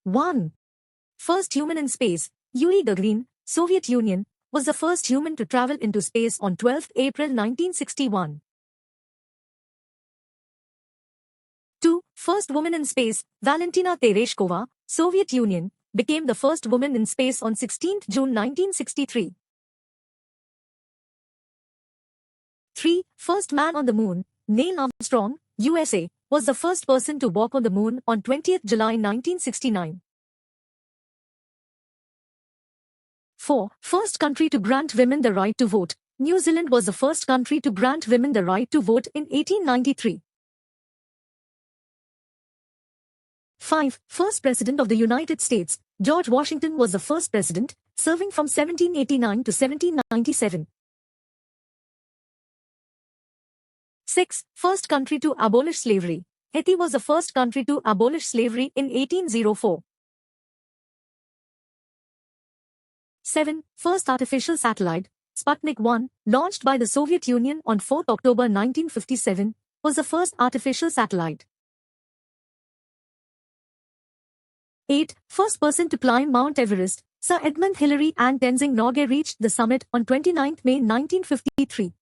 1. First human in space. Yuri Gagarin, Soviet Union, was the first human to travel into space on 12 April 1961. 2. First woman in space. Valentina Tereshkova, Soviet Union, became the first woman in space on 16 June 1963. 3. First man on the moon. Neil Armstrong, USA, was the first person to walk on the moon on 20 July 1969. 4. First country to grant women the right to vote. New Zealand was the first country to grant women the right to vote in 1893. 5. First President of the United States. George Washington was the first president, serving from 1789 to 1797. 6. First country to abolish slavery. Haiti was the first country to abolish slavery in 1804. 7. First artificial satellite, Sputnik 1, launched by the Soviet Union on 4 October 1957, was the first artificial satellite. 8. First person to climb Mount Everest. Sir Edmund Hillary and Tenzing Norgay reached the summit on 29 May 1953.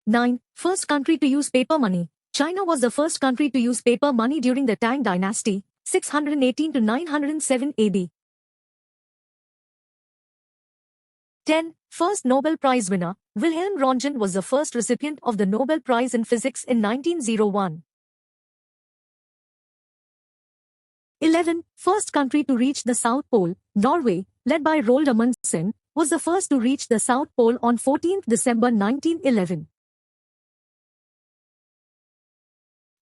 9. First country to use paper money. China was the first country to use paper money during the Tang dynasty, 618 to 907 AD. 10. First Nobel Prize winner. Wilhelm Röntgen was the first recipient of the Nobel Prize in Physics in 1901. 11. First country to reach the South Pole. Norway, led by Roald Amundsen, was the first to reach the South Pole on 14 December 1911.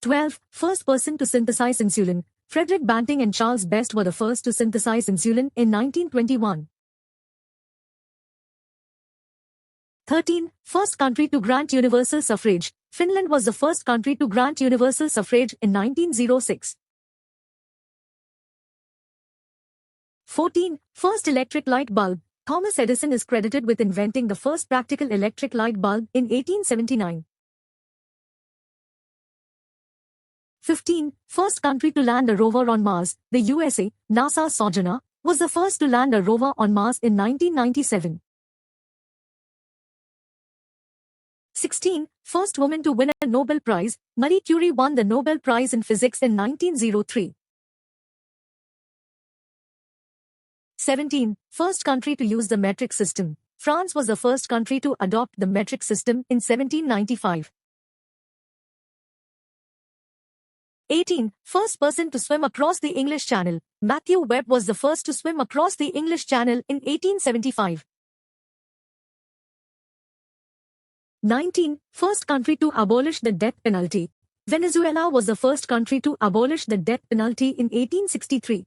12. First person to synthesize insulin. Frederick Banting and Charles Best were the first to synthesize insulin in 1921. 13. First country to grant universal suffrage. Finland was the first country to grant universal suffrage in 1906. 14. First electric light bulb. Thomas Edison is credited with inventing the first practical electric light bulb in 1879. 15. First country to land a rover on Mars. The USA, NASA Sojourner, was the first to land a rover on Mars in 1997. 16. First woman to win a Nobel Prize. Marie Curie won the Nobel Prize in Physics in 1903. 17. First country to use the metric system. France was the first country to adopt the metric system in 1795. 18. First person to swim across the English Channel. Matthew Webb was the first to swim across the English Channel in 1875. 19. First country to abolish the death penalty. Venezuela was the first country to abolish the death penalty in 1863.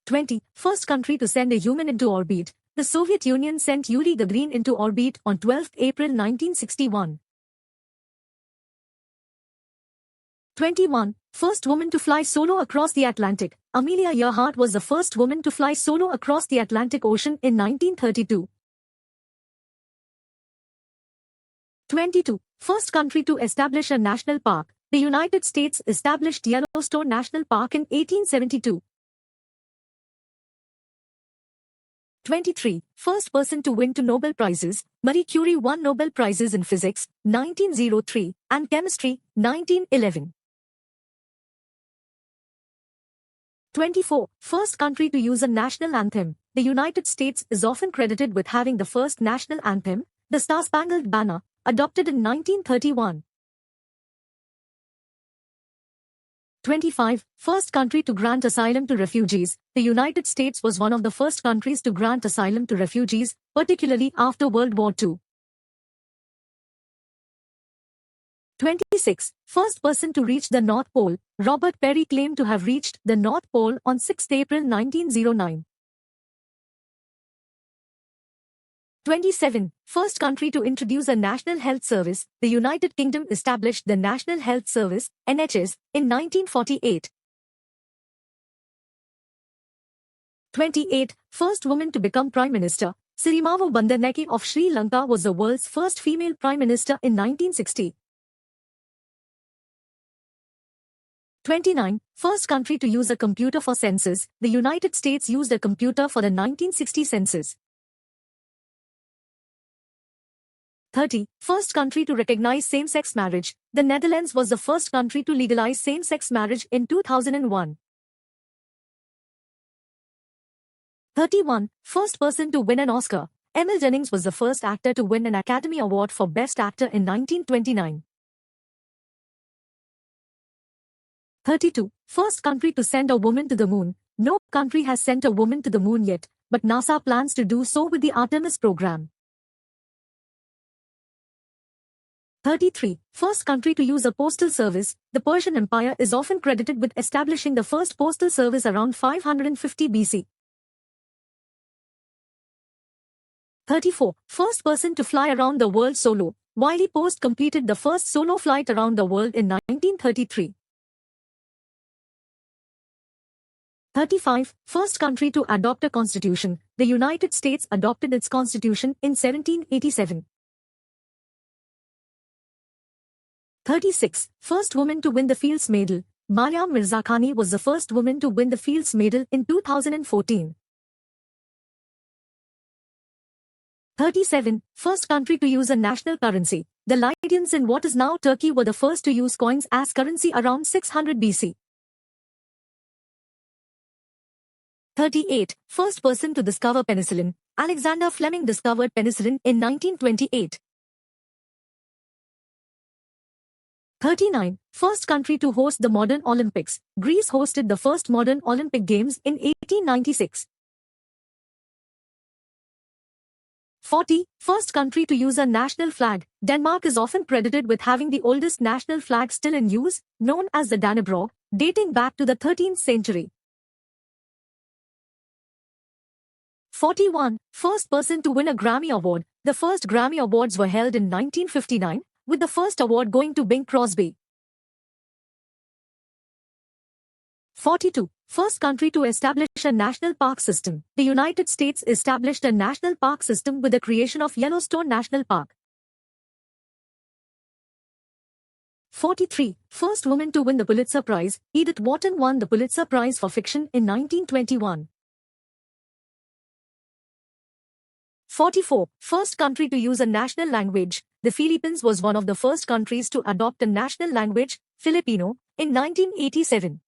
20. First country to send a human into orbit. The Soviet Union sent Yuri Gagarin into orbit on 12 April 1961. 21. First woman to fly solo across the Atlantic. Amelia Earhart was the first woman to fly solo across the Atlantic Ocean in 1932. 22. First country to establish a national park. The United States established Yellowstone National Park in 1872. 23. First person to win two Nobel Prizes. Marie Curie won Nobel Prizes in Physics, 1903, and Chemistry, 1911. 24. First country to use a national anthem. The United States is often credited with having the first national anthem, the Star-Spangled Banner, adopted in 1931. 25. First country to grant asylum to refugees. The United States was one of the first countries to grant asylum to refugees, particularly after World War II. 26. First person to reach the North Pole. Robert Peary claimed to have reached the North Pole on 6 April 1909. 27. First country to introduce a national health service. The United Kingdom established the National Health Service, NHS, in 1948. 28. First woman to become Prime Minister. Sirimavo Bandaranaike of Sri Lanka was the world's first female Prime Minister in 1960. 29. First country to use a computer for census. The United States used a computer for the 1960 census. 30. First country to recognize same-sex marriage. The Netherlands was the first country to legalize same-sex marriage in 2001. 31. First person to win an Oscar. Emil Jennings was the first actor to win an Academy Award for Best Actor in 1929. 32. First country to send a woman to the moon. No country has sent a woman to the moon yet, but NASA plans to do so with the Artemis program. 33. First country to use a postal service. The Persian Empire is often credited with establishing the first postal service around 550 BC. 34. First person to fly around the world solo. Wiley Post completed the first solo flight around the world in 1933. 35. First country to adopt a constitution. The United States adopted its constitution in 1787. 36. First woman to win the Fields Medal. Maryam Mirzakhani was the first woman to win the Fields Medal in 2014. 37. First country to use a national currency. The Lydians in what is now Turkey were the first to use coins as currency around 600 BC. 38. First person to discover penicillin. Alexander Fleming discovered penicillin in 1928. 39. First country to host the modern Olympics. Greece hosted the first modern Olympic Games in 1896. 40. First country to use a national flag. Denmark is often credited with having the oldest national flag still in use, known as the Dannebrog, dating back to the 13th century. 41. First person to win a Grammy Award. The first Grammy Awards were held in 1959, with the first award going to Bing Crosby. 42. First country to establish a national park system. The United States established a national park system with the creation of Yellowstone National Park. 43. First woman to win the Pulitzer Prize. Edith Wharton won the Pulitzer Prize for fiction in 1921. 44. First country to use a national language. The Philippines was one of the first countries to adopt a national language, Filipino, in 1987.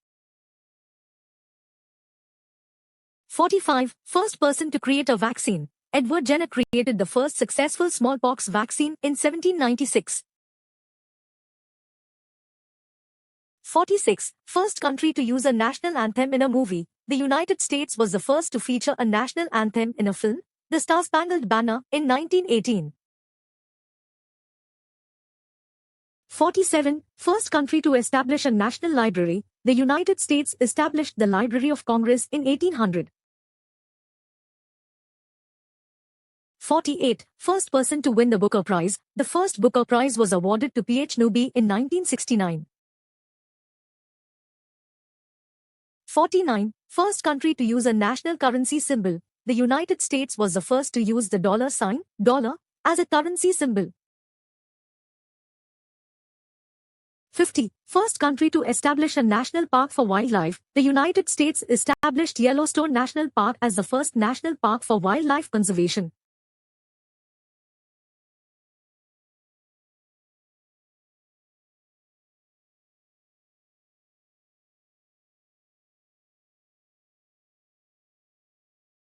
45. First person to create a vaccine. Edward Jenner created the first successful smallpox vaccine in 1796. 46. First country to use a national anthem in a movie. The United States was the first to feature a national anthem in a film, The Star-Spangled Banner, in 1918. 47. First country to establish a national library. The United States established the Library of Congress in 1800. 48. First person to win the Booker Prize. The first Booker Prize was awarded to P.H. Newby in 1969. 49. First country to use a national currency symbol. The United States was the first to use the $, as a currency symbol. 50. First country to establish a national park for wildlife. The United States established Yellowstone National Park as the first national park for wildlife conservation.